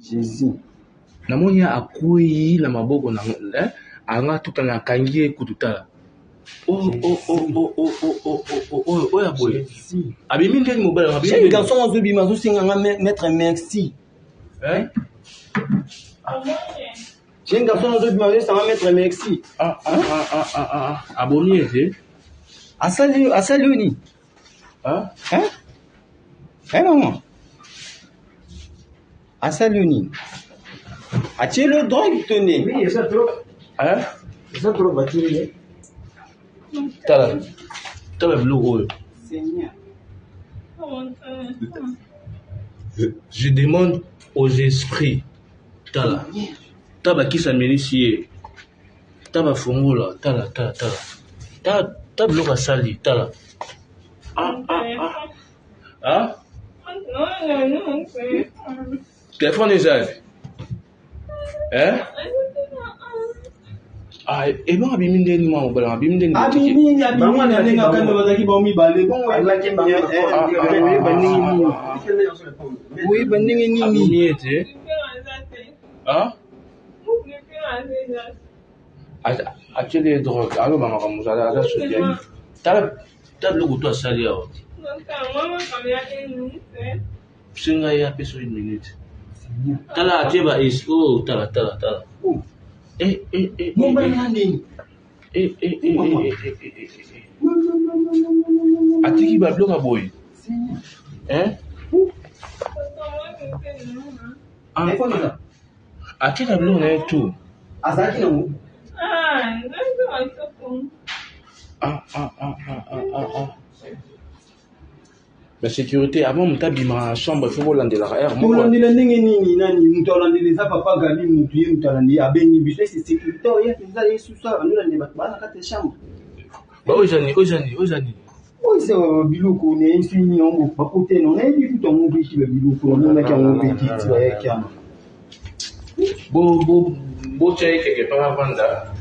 Jésus. Namoni akui la maboko na anga tuta na kangie kututala. Oh ya boy. Abimi ndeni mobile abimi. J'ai un garçon en zobi mazo singa maître merci. Hein? J'ai un garçon en zobi mazo singa maître merci. Aboni ete. Asali ni. Hein? Non. Asali ni. As-tu le droit de tenir? Oui, il ça trop. Hein? Ça trop battu. Tala bleu. Seigneur. Je demande aux esprits. Taba qui s'amélie. Taba fongola. Tala. Bleu à sali. Tala. Hein? Téléphone est ça. Hein? Et bon, abimi ndeni mwa mbala abimi ndeni. Abimi ndeni akanda bazaki ba mi bale. Oui, bandingi nini? Abimi ete. Hein? Achele drogue. Alo mama kamuza ala soutien. Table ko to sali ya. Singa ya peso 1 minute. Tala acheba is tala. Mumba nani? Atiki ba bloka boy. Hein? Atiki bloka na tu. Azaki na mu. La sécurité avant mutabi ma chambre faut voler la air moi voler ndenge nini nani mutolandi za papa gali mutu ye mutolandi abengi biso c'est sécurité ya kinza yesu sa ndolandi bana kate chambre ba ojani oui c'est biloko ne infini on ba côté non na bitu to mu bishi ba biloko non na kyango petit ya kyama bo chay quelque part vanda